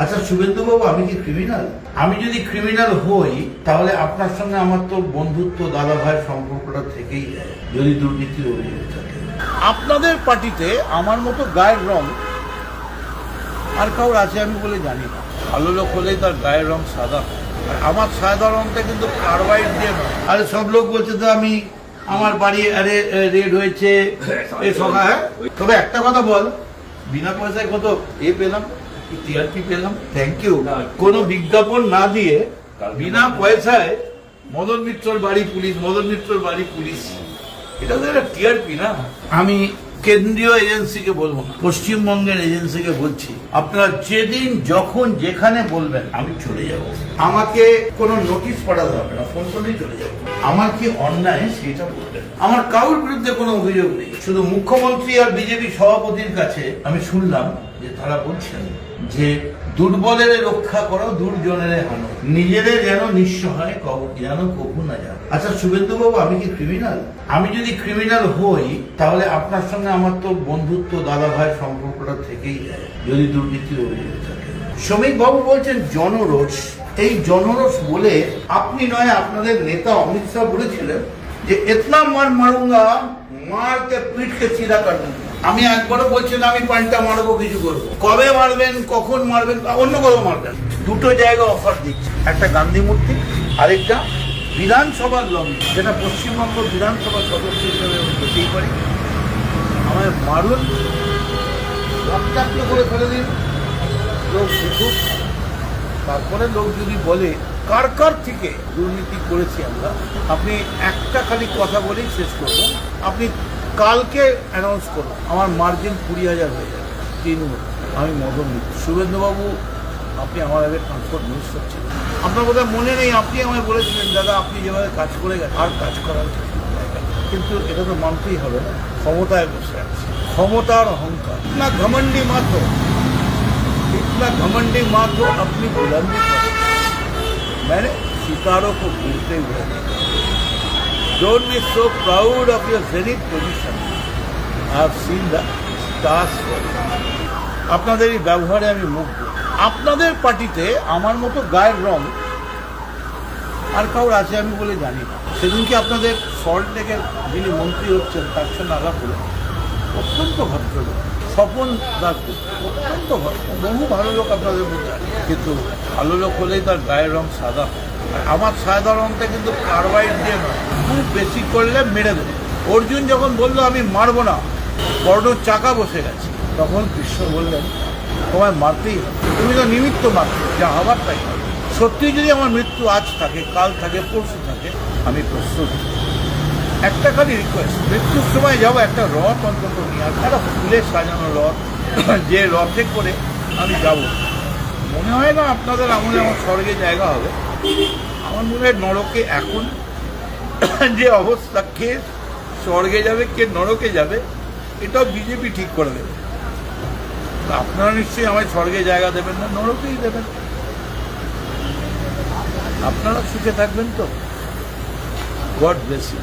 আচ্ছা শুভেন্দুবাবু, আমি কি ক্রিমিনাল? আমি যদি ক্রিমিনাল হই তাহলে আপনার সঙ্গে আমার তো বন্ধুত্ব, দাদা ভাইয়ের সম্পর্কটা থেকেই যায় যদি দুর্নীতির অভিযোগ থাকে। আপনাদের পার্টিতে আমার মতো গায়ের রং আর কাউর আছে আমি বলে জানি না। ভালো লোক হলেই তার গায়ের রং সাদা, আর আমার সাদা রংটা কিন্তু কার্বাইড দিয়ে নয়। আরে সব লোক বলছে তো আমি আমার বাড়ি আরে রেড হয়েছে এই সঙ্গে। হ্যাঁ, তবে একটা কথা বল, বিনা পয়সায় কত পেলাম, টিআরপি পেলাম, থ্যাংক ইউ। কোনো বিজ্ঞাপন না দিয়ে বিনা পয়সায় মদন মিত্রর বাড়ি পুলিশ, মদন মিত্রর বাড়ি পুলিশ, এটা তো একটা টিআরপি না। আমি কেন্দ্রীয় এজেন্সিকে বলবো না, পশ্চিমবঙ্গের এজেন্সিকে বলছি, আপনারা যেদিন যখন যেখানে বলবেন আমি চলে যাব। আমাকে কোনো নোটিশ পাঠাতে হবে না, ফোন করলেই চলে যাব। আমার কি অন্যায় সেটা বলবেন। আমার কারোর বিরুদ্ধে কোনো অভিযোগ নেই। শুধু মুখ্যমন্ত্রী আর বিজেপি সভাপতির কাছে আমি শুনলাম যে তারা বলছেন যে দুর্বলের রক্ষা করো, দুর্জনের হানো, নিজেদের যেন নিঃসহায় যেন কখনো না যান। আচ্ছা শুভেন্দুবাবু, আমি কি ক্রিমিনাল? আমি যদি ক্রিমিনাল হই তাহলে আপনার সঙ্গে আমার তো বন্ধুত্ব, দাদা ভাইয়ের সম্পর্কটা থেকেই যায় যদি দুর্নীতির অভিযোগ থাকে। শ্রমিক বাবু বলছেন জনরোষ। এই জনরোষ বলে আপনি নয় আপনাদের নেতা অমিত শাহ বলেছিলেন যে ইতনা মার মারুঙ্গা, মার কে পিঠ কে সিধা কর दूंगा। আমি একবারও বলছি না আমি পাল্টা মারবো, কিছু করবো। কবে মারবেন, কখন মারবেন, অন্য কবে মারবেন, দুটো জায়গা অফার দিচ্ছে। একটা গান্ধী মূর্তি, আরেকটা বিধানসভার লবি, যেটা পশ্চিমবঙ্গ বিধানসভার সদস্য হিসেবে হতেই পারি। আমায় মারুন, রক্তাক্ত করে ফেলে দিন, লোক শিখুক। তারপরে লোক যদি বলে কার কার থেকে দুর্নীতি করেছি আমরা, আপনি একটা খালি কথা বলেই শেষ করবো। আপনি কালকে অ্যানাউন্স করুন আমার মার্জিন 20,000 হয়ে যাবে তৃণমূল। আমি মদন মিত্র। শুভেন্দুবাবু, আপনি আমার আগে ট্রান্সপোর্ট মিনিস্টার ছিলেন, আপনার বোধহয় মনে নেই, আপনি আমায় বলেছিলেন দাদা আপনি যেভাবে কাজ করে গেছেন আর কাজ করার কিন্তু এটা তো মানতেই হবে না। ক্ষমতায় বসে আছে, ক্ষমতার অহংকার, না ঘমন্ডি মাত্র, इतना घमंडी माँ को अपनी बुलंदी पर मैंने सितारों को गिरते हुए देखा। Don't be so proud of your zenith position. I have seen the stars fall. আপনাদের এই ব্যবহারে আমি মুগ্ধ। আপনাদের পার্টিতে আমার মতো গায়ের রং আর কাউর আছে আমি বলে জানি না। সেদিনকে আপনাদের সল্ট লেকের যিনি মন্ত্রী হচ্ছেন তার সঙ্গে আলাপ হলো, অত্যন্ত ভদ্রলোক, স্বপন দাসগুপ্ত, অত্যন্ত বহু ভালো লোক আপনাদের মধ্যে আছে, কিন্তু ভালো লোক হলেই তার গায়ের রং সাদা। আমার সাদা রংটা কিন্তু কার্বাইড দিয়ে নয়, খুব বেশি করলে মেরে দেবে। অর্জুন যখন বললো আমি মারবো না, কর্ণর চাকা বসে গেছে, তখন কৃষ্ণ বললেন তোমায় মারতেই হবে, তুমি তো নিমিত্ত মাত্র, যা হবার তাই। সত্যি যদি আমার মৃত্যু আজ থাকে, কাল থাকে, পরশু থাকে, আমি প্রস্তুত। একটা খালি রিকোয়েস্ট, মৃত্যুর সময় যাবো একটা রথ অন্তত নিয়ে আসবো, একটা ফুলের সাজানো রথ, যে রথে করে আমি যাব। মনে হয় না আপনাদের আমলে আমার স্বর্গে জায়গা হবে। আমার মনে হয় নরকে এখন যে অবস্থা, কে স্বর্গে যাবে কে নরকে যাবে এটাও বিজেপি ঠিক করে দেবে। আপনারা নিশ্চয়ই আমায় স্বর্গে জায়গা দেবেন না, নরকেই দেবেন। আপনারা সুখে থাকবেন তো। God bless you.